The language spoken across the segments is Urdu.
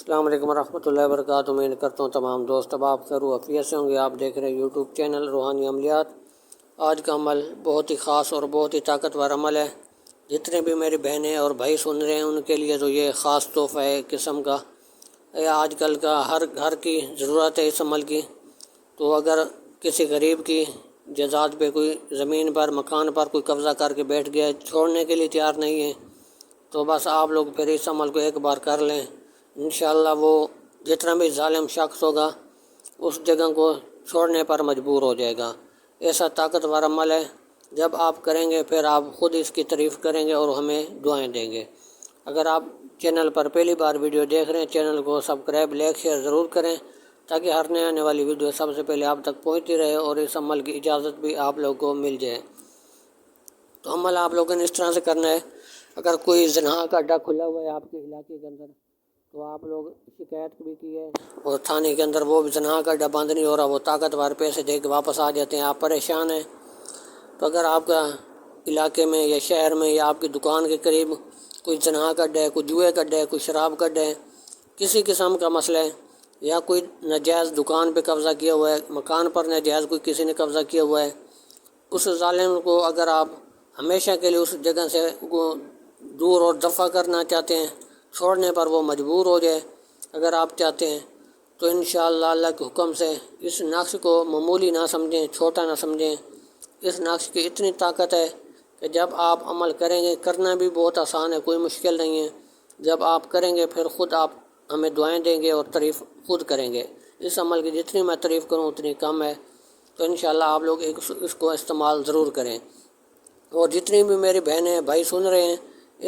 السلام علیکم ورحمۃ اللہ وبرکاتہ۔ امید کرتا ہوں تمام دوست اب آپ خیر و عافیت سے ہوں گے۔ آپ دیکھ رہے ہیں یوٹیوب چینل روحانی عملیات۔ آج کا عمل بہت ہی خاص اور بہت ہی طاقتور عمل ہے۔ جتنے بھی میری بہنیں اور بھائی سن رہے ہیں ان کے لیے تو یہ خاص تحفہ ہے قسم کا۔ یہ آج کل کا ہر گھر کی ضرورت ہے اس عمل کی۔ تو اگر کسی غریب کی جائیداد پہ کوئی زمین پر مکان پر کوئی قبضہ کر کے بیٹھ گیا چھوڑنے کے لیے تیار نہیں ہے تو بس آپ لوگ پھر اس عمل کو ایک بار کر لیں۔ انشاءاللہ وہ جتنا بھی ظالم شخص ہوگا اس جگہ کو چھوڑنے پر مجبور ہو جائے گا۔ ایسا طاقتور عمل ہے، جب آپ کریں گے پھر آپ خود اس کی تعریف کریں گے اور ہمیں دعائیں دیں گے۔ اگر آپ چینل پر پہلی بار ویڈیو دیکھ رہے ہیں چینل کو سبسکرائب لائک شیئر ضرور کریں تاکہ ہر نئے آنے والی ویڈیو سب سے پہلے آپ تک پہنچتی رہے اور اس عمل کی اجازت بھی آپ لوگوں کو مل جائے۔ تو عمل آپ لوگوں نے اس طرح سے کرنا ہے، اگر کوئی زنا کا اڈا کھلا ہوا ہے آپ کے علاقے کے اندر تو آپ لوگ شکایت بھی کی ہے اور تھانے کے اندر وہ زنا کا اڈا بند نہیں ہو رہا، وہ طاقتور پیسے دے کے واپس آ جاتے ہیں، آپ پریشان ہیں۔ تو اگر آپ کا علاقے میں یا شہر میں یا آپ کی دکان کے قریب کوئی زنا کا اڈا ہے، کوئی جوئے کا اڈا ہے، کوئی شراب کا اڈا ہے، کسی قسم کا مسئلہ ہے، یا کوئی ناجائز دکان پہ قبضہ کیا ہوا ہے، مکان پر ناجائز کوئی کسی نے قبضہ کیا ہوا ہے، اس ظالم کو اگر آپ ہمیشہ کے لیے اس جگہ سے دور اور دفع کرنا چاہتے ہیں، چھوڑنے پر وہ مجبور ہو جائے اگر آپ چاہتے ہیں، تو انشاءاللہ اللہ کے حکم سے اس نقش کو معمولی نہ سمجھیں، چھوٹا نہ سمجھیں۔ اس نقش کی اتنی طاقت ہے کہ جب آپ عمل کریں گے، کرنا بھی بہت آسان ہے، کوئی مشکل نہیں ہے۔ جب آپ کریں گے پھر خود آپ ہمیں دعائیں دیں گے اور تعریف خود کریں گے۔ اس عمل کی جتنی میں تعریف کروں اتنی کم ہے، تو انشاءاللہ آپ لوگ اس کو استعمال ضرور کریں۔ اور جتنی بھی میری بہنیں بھائی سن رہے ہیں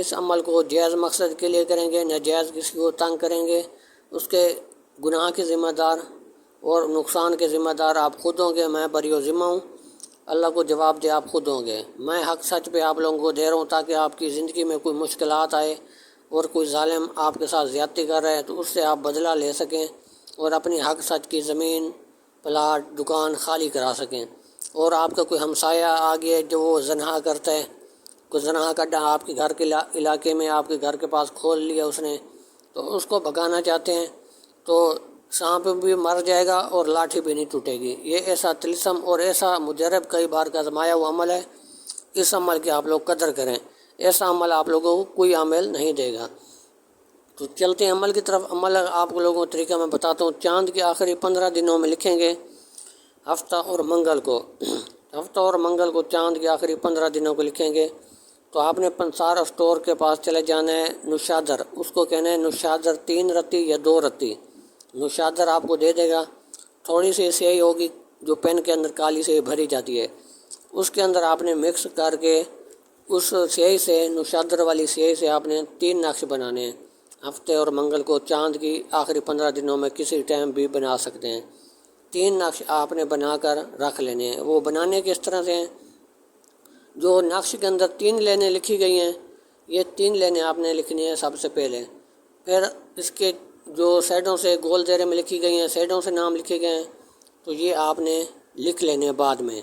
اس عمل کو جائز مقصد کے لیے کریں گے، ناجائز کسی کو تنگ کریں گے، اس کے گناہ کے ذمہ دار اور نقصان کے ذمہ دار آپ خود ہوں گے۔ میں بری و ذمہ ہوں، اللہ کو جواب دے آپ خود ہوں گے۔ میں حق سچ پہ آپ لوگوں کو دے رہا ہوں تاکہ آپ کی زندگی میں کوئی مشکلات آئے اور کوئی ظالم آپ کے ساتھ زیادتی کر رہا ہے تو اس سے آپ بدلہ لے سکیں اور اپنی حق سچ کی زمین پلاٹ دکان خالی کرا سکیں۔ اور آپ کا کوئی ہمسایہ آ گیا جو وہ زنا کرتا ہے، کوئی زنا کا اڈا آپ کے گھر کے علاقے میں آپ کے گھر کے پاس کھول لیا اس نے، تو اس کو بھگانا چاہتے ہیں تو سانپ بھی مر جائے گا اور لاٹھی بھی نہیں ٹوٹے گی۔ یہ ایسا طلسم اور ایسا مجرب کئی بار کا آزمایا ہوا عمل ہے، اس عمل کی آپ لوگ قدر کریں۔ ایسا عمل آپ لوگوں کو کوئی عامل نہیں دے گا۔ تو چلتے ہیں عمل کی طرف۔ عمل آپ لوگوں کو طریقہ میں بتاتا ہوں۔ چاند کے آخری 15 دنوں میں لکھیں گے ہفتہ اور منگل کو، ہفتہ اور منگل کو چاند کے آخری 15 دنوں کو لکھیں گے تو آپ نے پنسار اسٹور کے پاس چلے جانا ہے، نوشادر، اس کو کہنا ہے نوشادر 3 رتی یا 2 رتی، نوشادر آپ کو دے دے گا۔ تھوڑی سی سیاہی ہوگی جو پین کے اندر کالی سے بھری جاتی ہے، اس کے اندر آپ نے مکس کر کے اس سیاہی سے نوشادر والی سیاہی سے آپ نے 3 نقش بنانے ہیں۔ ہفتے اور منگل کو چاند کی آخری 15 دنوں میں کسی ٹائم بھی بنا سکتے ہیں۔ 3 نقش آپ نے بنا کر رکھ لینے ہیں۔ وہ بنانے کے اس طرح سے ہیں، جو نقش کے اندر 3 لینیں لکھی گئی ہیں یہ 3 لینیں آپ نے لکھنی ہیں سب سے پہلے۔ پھر اس کے جو سائڈوں سے گول دائرے میں لکھی گئی ہیں، سائڈوں سے نام لکھے گئے ہیں تو یہ آپ نے لکھ لینے ہیں بعد میں۔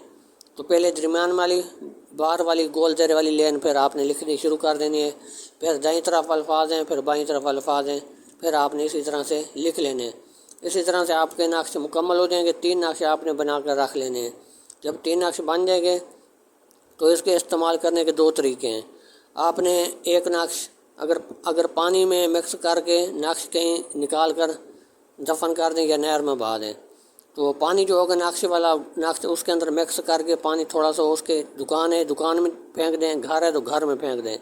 تو پہلے درمیان والی باہر والی گول دائرے والی لین پھر آپ نے لکھنی شروع کر دینی ہے، پھر دائیں طرف الفاظ ہیں، پھر بائیں طرف الفاظ ہیں، پھر آپ نے اسی طرح سے لکھ لینے ہیں۔ اسی طرح سے آپ کے نقش مکمل ہو جائیں گے۔ 3 نقش آپ نے بنا کر رکھ لینے ہیں۔ جب 3 نقش بن جائیں گے تو اس کے استعمال کرنے کے 2 طریقے ہیں۔ آپ نے ایک نقش اگر پانی میں مکس کر کے نقش کہیں نکال کر دفن کر دیں یا نہر میں بہا دیں تو پانی جو ہوگا نقش والا نقش اس کے اندر مکس کر کے پانی تھوڑا سا اس کے دکان میں پھینک دیں، گھر ہے تو گھر میں پھینک دیں۔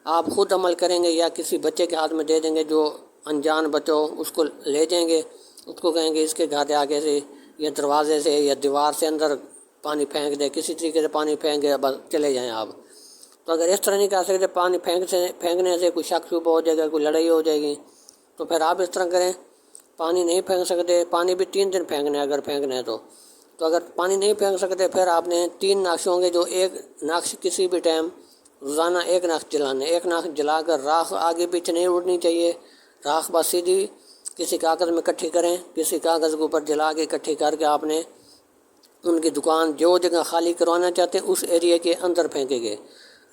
آپ خود عمل کریں گے یا کسی بچے کے ہاتھ میں دے دیں گے جو انجان بچہ ہو، اس کو لے جائیں گے، اس کو کہیں گے اس کے گھر آگے سے یا دروازے سے یا دیوار سے اندر پانی پھینک دے، کسی طریقے سے پانی پھینک گے، بس چلے جائیں آپ۔ تو اگر اس طرح نہیں کر سکتے پانی پھینکنے سے کوئی شک شبہ ہو جائے گا، کوئی لڑائی ہو جائے گی، تو پھر آپ اس طرح کریں۔ پانی نہیں پھینک سکتے، پانی بھی 3 دن پھینکنا ہے اگر پھینکنا ہے تو اگر پانی نہیں پھینک سکتے پھر آپ نے 3 نقش ہوں گے، جو ایک نقش کسی بھی ٹائم روزانہ ایک نقش جلانا ہے۔ ایک نقش جلا کر راکھ آگے پیچھے نہیں اڑنی چاہیے، راکھ بس سیدھی کسی کاغذ میں اکٹھی کریں، کسی کاغذ کے اوپر جلا کے اکٹھی کر کے آپ نے ان کی دکان جو جگہ خالی کروانا چاہتے ہیں اس ایریا کے اندر پھینکیں گے۔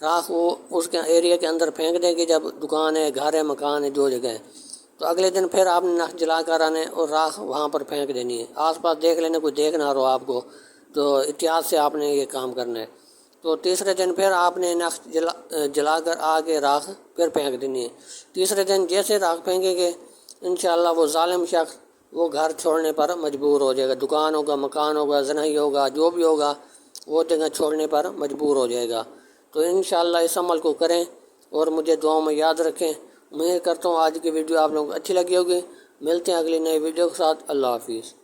راکھ وہ اس کے ایریا کے اندر پھینک دیں گے، جب دکان ہے، گھر ہے، مکان ہے، جو جگہ ہے۔ تو تو اگلے دن پھر آپ نے نخ جلا کر آنے اور راکھ وہاں پر پھینک دینی ہے۔ آس پاس دیکھ لینے، کوئی دیکھ نہ رہو آپ کو، تو احتیاط سے آپ نے یہ کام کرنا ہے۔ تو تیسرے دن پھر آپ نے نخ جلا کر آگے راکھ پھر پھینک دینی ہے۔ تیسرے دن جیسے راکھ پھینکیں گے انشاءاللہ وہ ظالم شخص وہ گھر چھوڑنے پر مجبور ہو جائے گا، دکان ہوگا، مکان ہوگا، زنہی ہوگا، جو بھی ہوگا وہ جگہ چھوڑنے پر مجبور ہو جائے گا۔ تو انشاءاللہ اس عمل کو کریں اور مجھے دعاؤں میں یاد رکھیں۔ امید کرتا ہوں آج کی ویڈیو آپ لوگوں کو اچھی لگی ہوگی۔ ملتے ہیں اگلی نئی ویڈیو کے ساتھ۔ اللہ حافظ۔